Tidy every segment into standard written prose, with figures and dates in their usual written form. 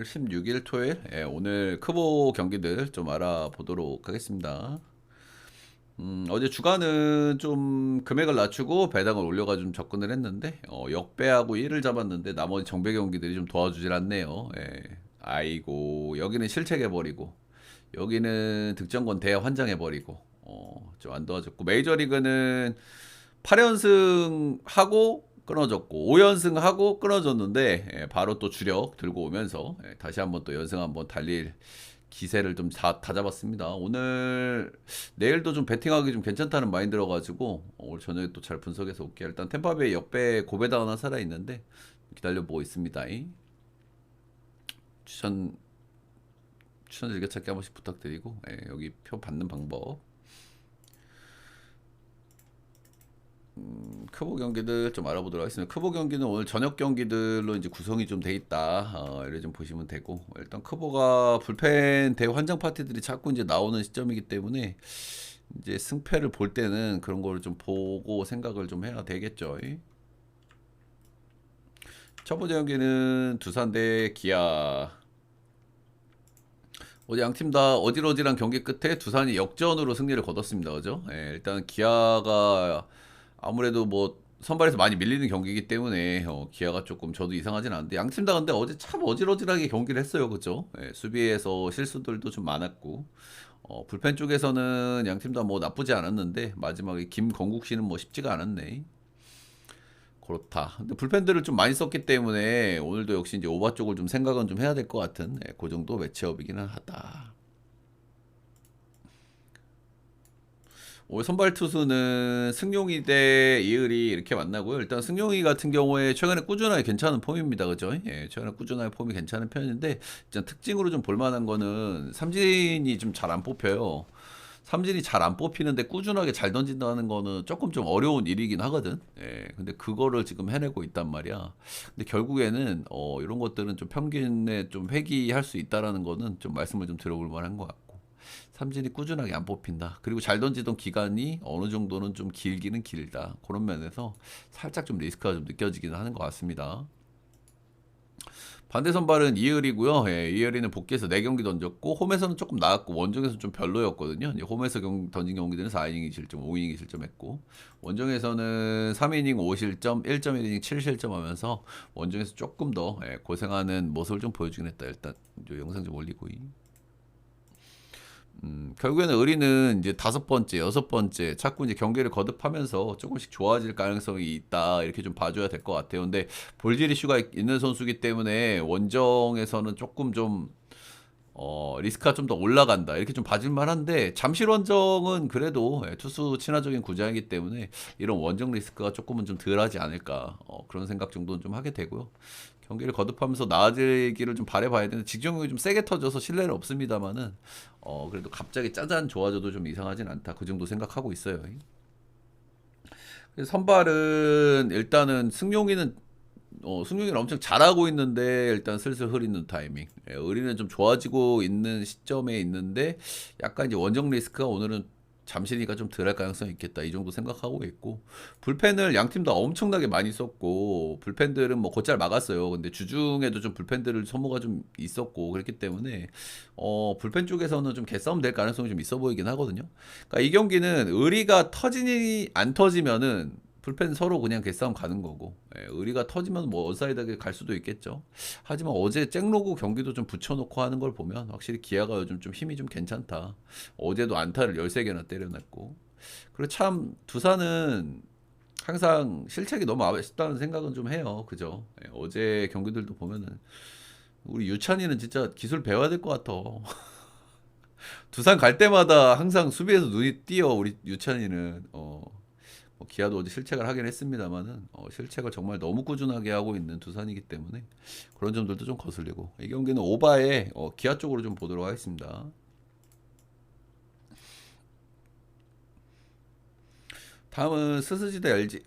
10월 16일 토요일, 오늘 크보 경기들 좀 알아보도록 하겠습니다. 어제 주가는 좀 금액을 낮추고 배당을 올려가지고 좀 접근을 했는데, 역배하고 1을 잡았는데 나머지 정배 경기들이 좀 도와주질 않네요. 아이고, 여기는 실책해버리고, 여기는 득점권 대환장해버리고, 좀 안 도와줬고, 메이저리그는 8연승 하고 끊어졌고 5연승 하고 끊어졌는데, 바로 또 주력 들고 오면서, 다시 한번 또 연승 한번 달릴 기세를 좀 다 잡았습니다. 오늘 내일도 좀 배팅하기 좀 괜찮다는 마인드라 가지고 오늘 저녁에 또 잘 분석해서 올게요. 일단 템파베이 역배 고배당 하나 살아 있는데 기다려보고 있습니다. 추천 즐겨찾기 한 번씩 부탁드리고, 여기 표 받는 방법. 크보 경기들 좀 알아보도록 하겠습니다. 크보 경기는 오늘 저녁 경기들로 이제 구성이 좀 돼 있다. 이렇게 좀 보시면 되고, 일단 크보가 불펜 대환장 파티들이 자꾸 이제 나오는 시점이기 때문에 이제 승패를 볼 때는 그런 거를 좀 보고 생각을 좀 해야 되겠죠. 첫 번째 경기는 두산 대 기아. 어제 양팀 다 어질어질한 경기 끝에 두산이 역전으로 승리를 거뒀습니다. 그죠? 일단 기아가 아무래도 뭐 선발에서 많이 밀리는 경기이기 때문에 기아가 조금 저도 이상하진 않은데, 양팀 다 근데 어제 참 어질어질하게 경기를 했어요. 그죠? 수비에서 실수들도 좀 많았고, 불펜 쪽에서는 양팀 다 뭐 나쁘지 않았는데 마지막에 김건국 씨는 뭐 쉽지가 않았네. 그렇다. 근데 불펜들을 좀 많이 썼기 때문에 오늘도 역시 이제 오바 쪽을 좀 생각은 좀 해야 될 것 같은, 그 정도 매치업이기는 하다. 오늘 선발 투수는 승용이 대 이을이 이렇게 만나고요. 일단 승용이 같은 경우에 최근에 꾸준하게 괜찮은 폼입니다. 그죠? 최근에 꾸준하게 폼이 괜찮은 편인데, 일단 특징으로 좀 볼만한 거는 삼진이 좀 잘 안 뽑혀요. 삼진이 잘 안 뽑히는데 꾸준하게 잘 던진다는 거는 조금 좀 어려운 일이긴 하거든. 근데 그거를 지금 해내고 있단 말이야. 근데 결국에는 이런 것들은 좀 평균에 좀 회귀할 수 있다라는 거는 좀 말씀을 좀 들어볼 만한 것 같고. 삼진이 꾸준하게 안 뽑힌다. 그리고 잘 던지던 기간이 어느 정도는 좀 길기는 길다. 그런 면에서 살짝 좀 리스크가 좀 느껴지기는 하는 것 같습니다. 반대 선발은 이을이고요. 이을이는 복귀해서 4경기 던졌고, 홈에서는 조금 나았고 원정에서 좀 별로였거든요. 이제 홈에서 던진 경기들은 4이닝 실점, 5이닝 실점했고, 원정에서는 3이닝 5실점, 1.1이닝 7실점 하면서 원정에서 조금 더 고생하는 모습을 좀 보여주긴 했다. 일단 영상 좀 올리고. 결국에는 의리는 이제 5번째, 6번째 자꾸 이제 경기를 거듭하면서 조금씩 좋아질 가능성이 있다, 이렇게 좀 봐줘야 될 것 같아요. 근데 볼질 이슈가 있는 선수기 때문에 원정에서는 조금 좀 리스크가 좀 더 올라간다, 이렇게 좀 봐줄 만한데, 잠실 원정은 그래도 투수 친화적인 구장이기 때문에 이런 원정 리스크가 조금은 좀 덜하지 않을까, 그런 생각 정도는 좀 하게 되고요. 경기를 거듭하면서 나아지기를 좀 바라봐야 되는데, 직전경이 좀 세게 터져서 신뢰는 없습니다만은, 그래도 갑자기 짜잔 좋아져도 좀 이상하진 않다, 그 정도 생각하고 있어요. 그래서 선발은 일단은 승용이는 엄청 잘하고 있는데 일단 슬슬 흐리는 타이밍. 의리는 좀 좋아지고 있는 시점에 있는데 약간 이제 원정 리스크가 오늘은 잠시니까 좀 덜할 가능성이 있겠다, 이 정도 생각하고 있고, 불펜을 양팀 다 엄청나게 많이 썼고, 불펜들은 뭐 곧잘 막았어요. 근데 주중에도 좀 불펜들을 소모가 좀 있었고 그렇기 때문에 불펜 쪽에서는 좀 개싸움 될 가능성이 좀 있어 보이긴 하거든요. 그러니까 이 경기는 의리가 터지니 안 터지면은 불펜 서로 그냥 개싸움 가는 거고, 의리가 터지면 뭐 원사이드하게 갈 수도 있겠죠. 하지만 어제 잭로그 경기도 좀 붙여놓고 하는 걸 보면 확실히 기아가 요즘 좀 힘이 좀 괜찮다. 어제도 안타를 13개나 때려놨고. 그리고 참 두산은 항상 실책이 너무 아쉽다는 생각은 좀 해요. 그죠? 어제 경기들도 보면은 우리 유찬이는 진짜 기술 배워야 될 것 같아. 두산 갈 때마다 항상 수비에서 눈이 띄어, 우리 유찬이는. 뭐 기아도 어제 실책을 하긴 했습니다만은, 실책을 정말 너무 꾸준하게 하고 있는 두산이기 때문에 그런 점들도 좀 거슬리고, 이 경기는 오바에 기아 쪽으로 좀 보도록 하겠습니다. 다음은 스스지 대 LG.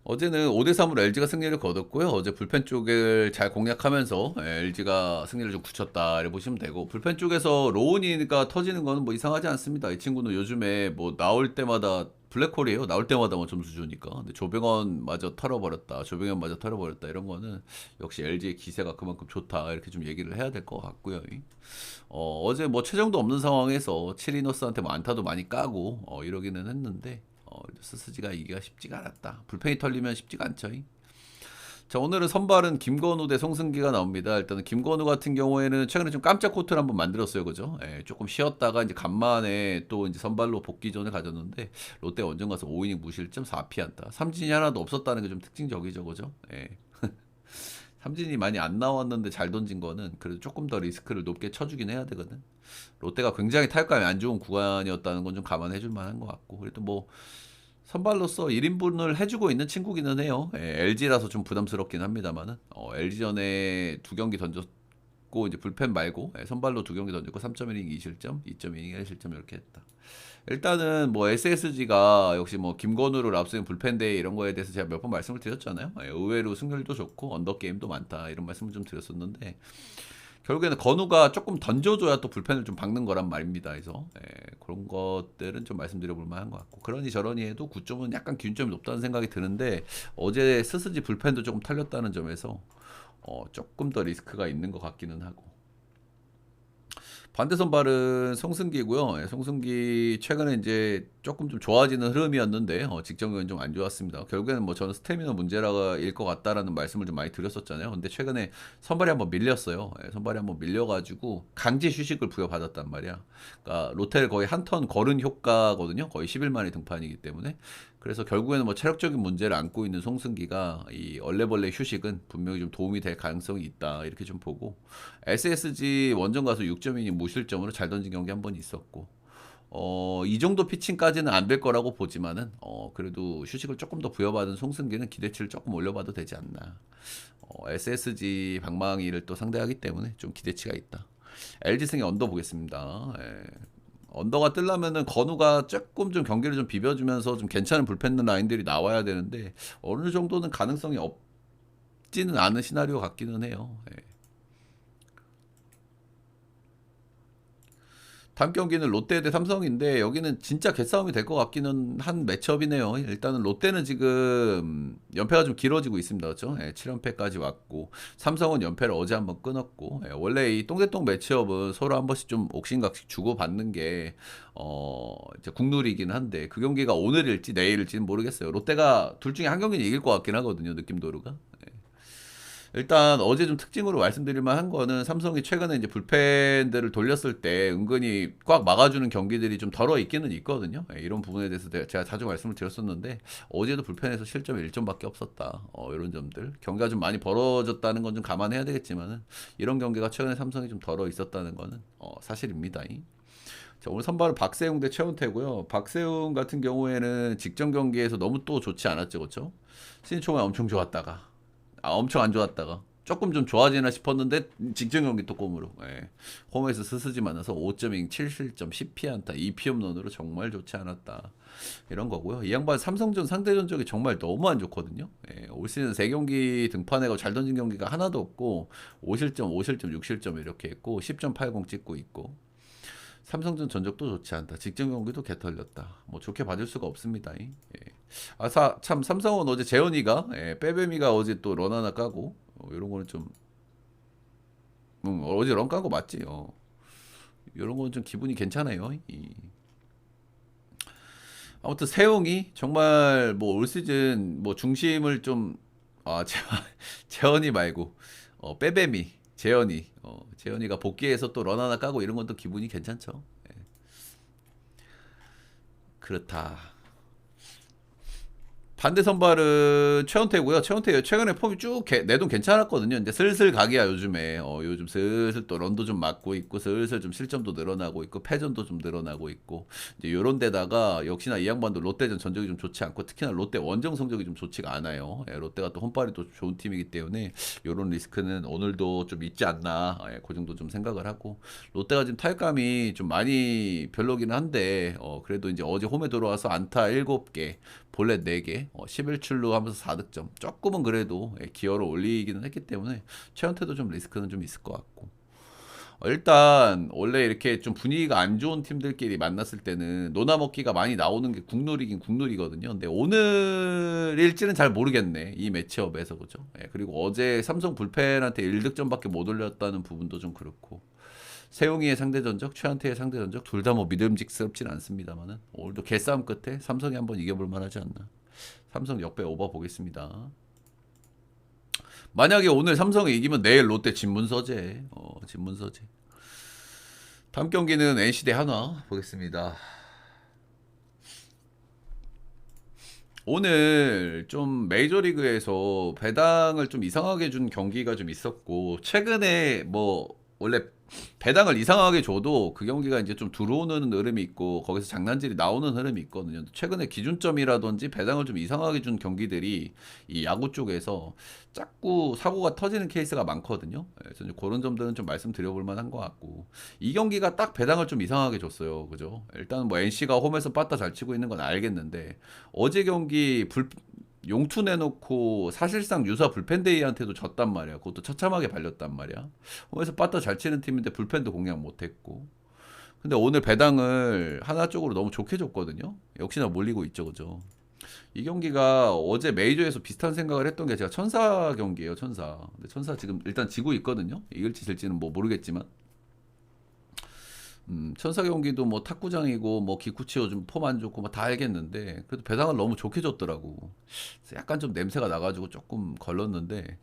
어제는 5대3으로 LG가 승리를 거뒀고요. 어제 불펜 쪽을 잘 공략하면서 LG가 승리를 좀 굳혔다, 이렇게 보시면 되고, 불펜 쪽에서 로운이가 터지는 거는 뭐 이상하지 않습니다. 이 친구는 요즘에 뭐 나올 때마다 블랙홀이에요. 나올 때마다 뭐 점수 주니까. 근데 조병헌 마저 털어버렸다. 조병현 마저 털어버렸다. 이런 거는 역시 LG의 기세가 그만큼 좋다. 이렇게 좀 얘기를 해야 될 것 같고요. 어제 뭐 최정도 없는 상황에서 치리너스한테 뭐 안타도 많이 까고 이러기는 했는데 스스지가 이기가 쉽지가 않았다. 불펜이 털리면 쉽지가 않죠. 자, 오늘은 선발은 김건우 대 송승기가 나옵니다. 일단은 김건우 같은 경우에는 최근에 좀 깜짝 코트를 한번 만들었어요. 그죠? 예, 조금 쉬었다가 이제 간만에 또 이제 선발로 복귀전을 가졌는데 롯데 원정 가서 5이닝 무실점 4피안타. 삼진이 하나도 없었다는 게 좀 특징적이죠. 그죠? 예. 삼진이 많이 안 나왔는데 잘 던진 거는 그래도 조금 더 리스크를 높게 쳐주긴 해야 되거든. 롯데가 굉장히 타격감이 안 좋은 구간이었다는 건 좀 감안해 줄 만한 것 같고. 그래도 뭐 선발로서 1인분을 해주고 있는 친구기는 해요. LG라서 좀 부담스럽긴 합니다만은 LG전에 두 경기 던졌고 이제 불펜 말고 선발로 두 경기 던졌고 3.1이닝 2실점, 2.2이닝 1실점 이렇게 했다. 일단은 뭐 SSG가 역시 뭐 김건우를 앞세운 불펜 대회 이런 거에 대해서 제가 몇 번 말씀을 드렸잖아요. 의외로 승률도 좋고 언더 게임도 많다 이런 말씀을 좀 드렸었는데 결국에는 건우가 조금 던져줘야 또 불펜을 좀 박는 거란 말입니다. 그래서 그런 것들은 좀 말씀드려볼 만한 것 같고 그러니 저러니 해도 9점은 약간 기준점이 높다는 생각이 드는데 어제 스스지 불펜도 조금 털렸다는 점에서 조금 더 리스크가 있는 것 같기는 하고 반대 선발은 송승기고요. 송승기 최근에 이제 조금 좀 좋아지는 흐름이었는데 직전경은 좀 안 좋았습니다. 결국에는 뭐 저는 스태미너 문제라일 것 같다라는 말씀을 좀 많이 드렸었잖아요. 근데 최근에 선발이 한번 밀렸어요. 선발이 한번 밀려가지고 강제 휴식을 부여받았단 말이야. 그러니까 롯데를 거의 한 턴 걸은 효과거든요. 거의 10일 만에 등판이기 때문에. 그래서 결국에는 뭐 체력적인 문제를 안고 있는 송승기가 이 얼레벌레 휴식은 분명히 좀 도움이 될 가능성이 있다 이렇게 좀 보고 SSG 원정 가서 6점이니 무실점으로 잘 던진 경기 한 번 있었고 이 정도 피칭까지는 안 될 거라고 보지만은 그래도 휴식을 조금 더 부여받은 송승기는 기대치를 조금 올려봐도 되지 않나. SSG 방망이를 또 상대하기 때문에 좀 기대치가 있다. LG 승의 언더 보겠습니다. 언더가 뜨려면은 건우가 조금 좀 경기를 좀 비벼주면서 좀 괜찮은 불펜 라인들이 나와야 되는데 어느 정도는 가능성이 없지는 않은 시나리오 같기는 해요. 다음 경기는 롯데 대 삼성인데 여기는 진짜 개싸움이 될 것 같기는 한 매치업이네요. 일단은 롯데는 지금 연패가 좀 길어지고 있습니다. 그렇죠? 7연패까지 왔고 삼성은 연패를 어제 한번 끊었고 원래 이 똥대똥 매치업은 서로 한 번씩 좀 옥신각신 주고받는 게 이제 국룰이긴 한데 그 경기가 오늘일지 내일일지는 모르겠어요. 롯데가 둘 중에 한 경기는 이길 것 같긴 하거든요. 느낌도루가. 일단 어제 좀 특징으로 말씀드릴 만한 거는 삼성이 최근에 이제 불펜들을 돌렸을 때 은근히 꽉 막아주는 경기들이 좀 덜어 있기는 있거든요. 이런 부분에 대해서 제가 자주 말씀을 드렸었는데 어제도 불펜에서 실점 1점밖에 없었다. 이런 점들 경기가 좀 많이 벌어졌다는 건 좀 감안해야 되겠지만은 이런 경기가 최근에 삼성이 좀 덜어 있었다는 거는 사실입니다. 자, 오늘 선발은 박세웅 대 최원태고요. 박세웅 같은 경우에는 직전 경기에서 너무 또 좋지 않았죠, 그렇죠? 신인 초반에 엄청 좋았다가 엄청 안 좋았다가 조금 좀 좋아지나 싶었는데 직전 경기 또 꼼으로 홈에서 스스지 만나서 5.0 7실점 10피안타 2피홈런으로 정말 좋지 않았다 이런 거고요. 이 양반 삼성전 상대 전적이 정말 너무 안 좋거든요. 올 시즌 3경기 등판해가 잘 던진 경기가 하나도 없고 5실점 5실점 6실점 이렇게 했고 10.80 찍고 있고 삼성전 전적도 좋지 않다. 직전 경기도 개털렸다. 뭐 좋게 봐줄 수가 없습니다. 참 삼성은 어제 재현이가 빼빼미가 어제 또 런 하나 까고 이런 거는 좀 어제 런 깐 거 맞지? 이런 거는 좀 기분이 괜찮아요. 아무튼 세웅이 정말 뭐 올 시즌 뭐 중심을 좀 재현이 말고 빼빼미 재현이가 복귀해서 또 런 하나 까고 이런 건 또 기분이 괜찮죠. 그렇다. 반대 선발은 최원태고요. 최원태 최근에 폼이 쭉 내동 괜찮았거든요. 이제 슬슬 각이야 요즘에. 요즘 슬슬 또 런도 좀 맞고 있고 슬슬 좀 실점도 늘어나고 있고 패전도 좀 늘어나고 있고 이제 요런 데다가 역시나 이 양반도 롯데전 전적이 좀 좋지 않고 특히나 롯데 원정 성적이 좀 좋지가 않아요. 롯데가 또 홈발이 또 좋은 팀이기 때문에 요런 리스크는 오늘도 좀 있지 않나. 그 정도 좀 생각을 하고 롯데가 지금 타격감이 좀 많이 별로기는 한데 그래도 이제 어제 홈에 들어와서 안타 7개 볼넷 4개, 11출루 하면서 4득점. 조금은 그래도 기여를 올리기는 했기 때문에 최원태도 좀 리스크는 좀 있을 것 같고. 일단 원래 이렇게 좀 분위기가 안 좋은 팀들끼리 만났을 때는 노나 먹기가 많이 나오는 게 국룰이긴 국룰이거든요. 근데 오늘일지는 잘 모르겠네. 이 매치업에서 그죠? 예, 그리고 어제 삼성 불펜한테 1득점밖에 못 올렸다는 부분도 좀 그렇고. 세용이의 상대 전적, 최한태의 상대 전적 둘 다 뭐 믿음직스럽진 않습니다만은 오늘도 개싸움 끝에 삼성이 한번 이겨볼 만하지 않나. 삼성 역배 오버 보겠습니다. 만약에 오늘 삼성이 이기면 내일 롯데 진문서재. 진문서재. 다음 경기는 NC 대 한화 보겠습니다. 오늘 좀 메이저리그에서 배당을 좀 이상하게 준 경기가 좀 있었고 최근에 뭐 원래 배당을 이상하게 줘도 그 경기가 이제 좀 들어오는 흐름이 있고 거기서 장난질이 나오는 흐름이 있거든요. 최근에 기준점이라든지 배당을 좀 이상하게 준 경기들이 이 야구 쪽에서 자꾸 사고가 터지는 케이스가 많거든요. 그래서 이제 그런 점들은 좀 말씀드려볼 만한 것 같고 이 경기가 딱 배당을 좀 이상하게 줬어요. 그죠? 일단 뭐 NC가 홈에서 빠따 잘 치고 있는 건 알겠는데 어제 경기 용투 내놓고 사실상 유사 불펜데이한테도 졌단 말이야. 그것도 처참하게 발렸단 말이야. 홈에서 빠따 잘 치는 팀인데 불펜도 공략 못했고. 근데 오늘 배당을 하나 쪽으로 너무 좋게 줬거든요. 역시나 몰리고 있죠, 그죠? 이 경기가 어제 메이저에서 비슷한 생각을 했던 게 제가 천사 경기예요, 천사. 근데 천사 지금 일단 지고 있거든요. 이길지 질지는 뭐 모르겠지만. 천사 경기도 뭐 탁구장이고 뭐 기쿠치오 좀 폼 안 좋고 뭐 다 알겠는데 그래도 배당을 너무 좋게 줬더라고. 그래서 약간 좀 냄새가 나가지고 조금 걸렀는데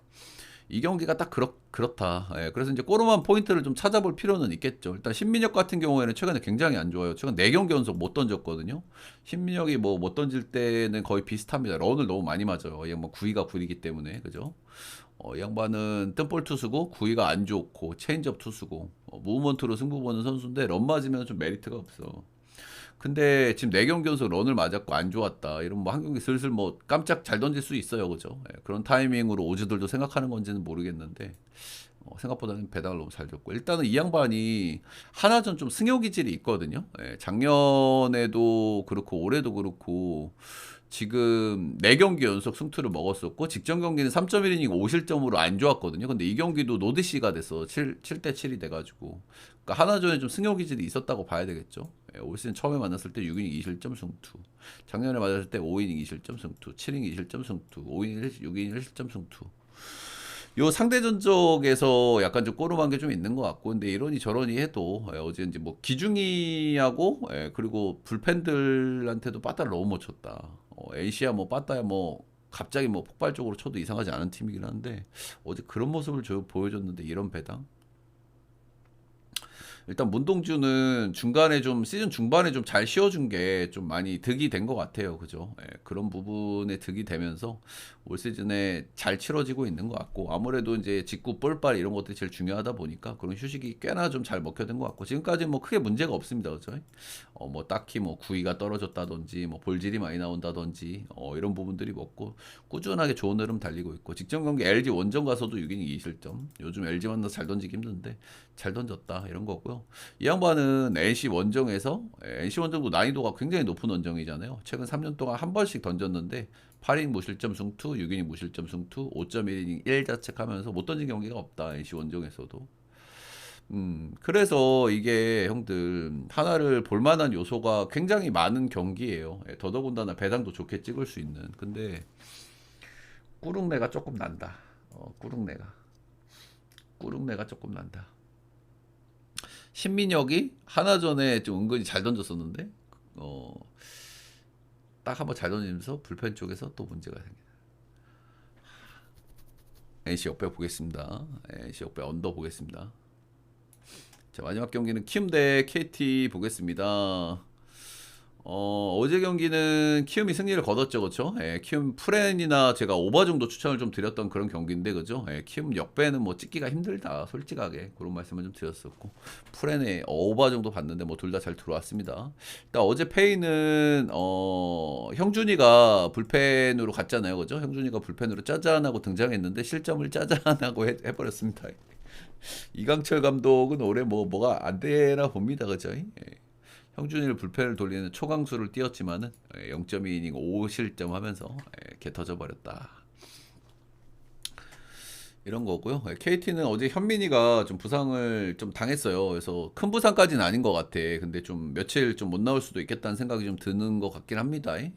이 경기가 딱 그렇다. 예, 그래서 이제 꼬르만 포인트를 좀 찾아볼 필요는 있겠죠. 일단 신민혁 같은 경우에는 최근에 굉장히 안 좋아요. 최근 4경기 연속 못 던졌거든요. 신민혁이 뭐 못 던질 때는 거의 비슷합니다. 런을 너무 많이 맞아요. 이 양반 구위가 구리기 때문에 그죠? 이 양반은 뜬볼 투수고 구위가 안 좋고 체인지업 투수고 무브먼트로 승부 보는 선수인데 런 맞으면 좀 메리트가 없어. 근데 지금 4경기 연속 런을 맞았고 안 좋았다. 이러면 뭐 한 경기 슬슬 뭐 깜짝 잘 던질 수 있어요. 그죠? 예, 그런 타이밍으로 오즈들도 생각하는 건지는 모르겠는데 생각보다는 배당을 너무 잘 줬고 일단은 이 양반이 하나전 좀 승효 기질이 있거든요. 예, 작년에도 그렇고 올해도 그렇고 지금 4경기 연속 승투를 먹었었고 직전 경기는 3.1이닝 5실점으로 안 좋았거든요. 근데 이 경기도 노드시가 돼서 7대 7이 돼가지고 그러니까 하나전에 좀 승효 기질이 있었다고 봐야 되겠죠. 예, 올 시즌 처음에 만났을 때 6이닝 2실점 승투, 작년에 맞았을 때 5이닝 2실점 승투, 7이닝 2실점 승투, 5이닝 6이닝 1실점 승투. 요 상대 전적에서 약간 좀 꼬름한 게 좀 있는 것 같고, 근데 이러니 저러니 해도 어제 이제 뭐 기중이하고 그리고 불펜들한테도 빠따를 너무 못 쳤다. NC야 뭐 빠따야 뭐 갑자기 뭐 폭발적으로 쳐도 이상하지 않은 팀이긴 한데 어제 그런 모습을 보여줬는데 이런 배당? 일단 문동주는 중간에 좀 시즌 중반에 좀 잘 씌워준 게 좀 많이 득이 된 것 같아요. 그죠? 그런 부분에 득이 되면서 올 시즌에 잘 치러지고 있는 것 같고 아무래도 이제 직구 볼빨 이런 것들이 제일 중요하다 보니까 그런 휴식이 꽤나 좀 잘 먹혀든 것 같고 지금까지 뭐 크게 문제가 없습니다. 그죠? 뭐 딱히 뭐 구위가 떨어졌다든지 뭐 볼질이 많이 나온다든지 이런 부분들이 먹고 꾸준하게 좋은 흐름 달리고 있고 직전 경기 LG 원정 가서도 6이닝 2실점 요즘 LG 만나서 잘 던지기 힘든데 잘 던졌다 이런 거고요. 이 양반은 NC 원정에서 NC 원정도 난이도가 굉장히 높은 원정이잖아요. 최근 3년 동안 한 번씩 던졌는데 8이닝 무실점 승투, 6이닝 무실점 승투, 5.1이닝 1자책 하면서 못 던진 경기가 없다. NC 원정에서도. 그래서 이게 형들 하나를 볼만한 요소가 굉장히 많은 경기예요. 더더군다나 배당도 좋게 찍을 수 있는. 근데 꾸룩내가 조금 난다. 꾸룩내가 조금 난다. 신민혁이 하나전에 좀 은근히 잘 던졌었는데 딱 한번 잘 던지면서 불펜 쪽에서 또 문제가 생기다. NC 역배 보겠습니다. NC 역배 언더 보겠습니다. 자, 마지막 경기는 키움 대 KT 보겠습니다. 어제 경기는 키움이 승리를 거뒀죠, 그렇죠? 키움 프렌이나 제가 오버 정도 추천을 좀 드렸던 그런 경기인데, 그죠? 키움 역배는 뭐 찍기가 힘들다, 솔직하게 그런 말씀을 좀 드렸었고, 프렌에 오버 정도 봤는데 뭐 둘 다 잘 들어왔습니다. 일단 어제 페이는 형준이가 불펜으로 갔잖아요, 그죠? 형준이가 불펜으로 짜잔하고 등장했는데 실점을 짜잔하고 해버렸습니다. 이강철 감독은 올해 뭐가 안 되나 봅니다, 그죠? 형준이를 불펜을 돌리는 초강수를 띄웠지만은 0.2이닝 5실점 하면서 개 터져 버렸다. 이런 거고요. KT는 어제 현민이가 좀 부상을 좀 당했어요. 그래서 큰 부상까지는 아닌 것 같아. 근데 좀 며칠 좀 못 나올 수도 있겠다는 생각이 좀 드는 것 같긴 합니다. 예.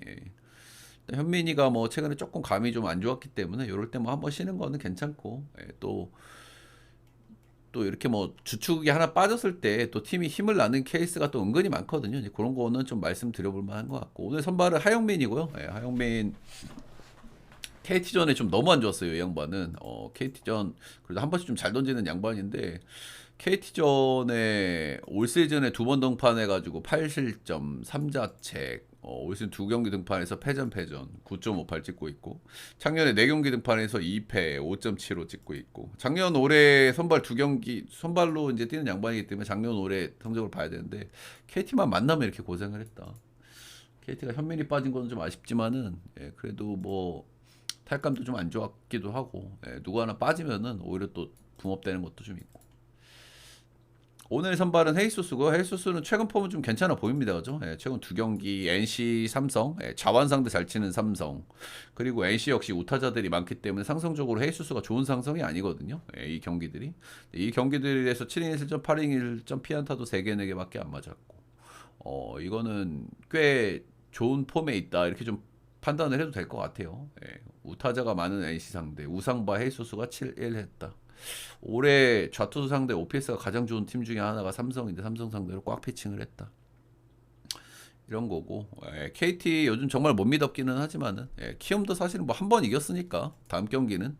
현민이가 뭐 최근에 조금 감이 좀 안 좋았기 때문에 이럴 때 뭐 한번 쉬는 거는 괜찮고, 또 이렇게 뭐 주축이 하나 빠졌을 때 또 팀이 힘을 나는 케이스가 또 은근히 많거든요. 이제 그런 거는 좀 말씀드려볼 만한 것 같고, 오늘 선발은 하영민이고요. 하영민 KT전에 좀 너무 안 좋았어요, 이 양반은. KT전 그래도 한 번씩 좀 잘 던지는 양반인데 KT전에 올 시즌에 두 번 등판해가지고 8실점, 3자책, 올 시즌 두 경기 등판해서 패전 9.58 찍고 있고, 작년에 네 경기 등판해서 2패 5.75 찍고 있고, 작년 올해 선발 두 경기 선발로 이제 뛰는 양반이기 때문에 작년 올해 성적을 봐야 되는데 KT만 만나면 이렇게 고생을 했다. KT가 현민이 빠진 건 좀 아쉽지만은, 그래도 뭐 탈감도 좀 안 좋았기도 하고, 누구 하나 빠지면은 오히려 또 붕업되는 것도 좀 있고. 오늘 선발은 헤이소스고, 헤이소스는 최근 폼은 좀 괜찮아 보입니다, 그죠? 최근 두 경기 NC 삼성, 자완상대 잘 치는 삼성, 그리고 NC 역시 우타자들이 많기 때문에 상성적으로 헤이소스가 좋은 상성이 아니거든요. 이 경기들이. 이 경기들에서 7이닝 1점, 8이닝 1점, 피안타도 3개, 4개밖에 안 맞았고, 이거는 꽤 좋은 폼에 있다, 이렇게 좀 판단을 해도 될 것 같아요. 우타자가 많은 NC 상대, 우상바 헤이소스가 7-1 했다. 올해 좌투수 상대 OPS가 가장 좋은 팀 중에 하나가 삼성인데 삼성 상대로 꽉 피칭을 했다. 이런 거고, KT 요즘 정말 못 믿었기는 하지만은, 키움도 사실은 뭐 한 번 이겼으니까 다음 경기는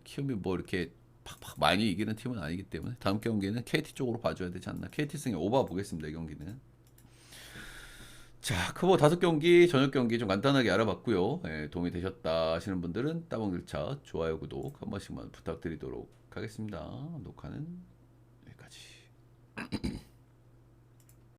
키움이 뭐 이렇게 팍팍 많이 이기는 팀은 아니기 때문에 다음 경기는 KT 쪽으로 봐줘야 되지 않나. KT 승에 오버 보겠습니다, 이 경기는. 자, 크보 5경기, 저녁 경기 좀 간단하게 알아봤고요. 도움이 되셨다 하시는 분들은 따봉들차, 좋아요, 구독 한 번씩만 부탁드리도록 하겠습니다. 녹화는 여기까지.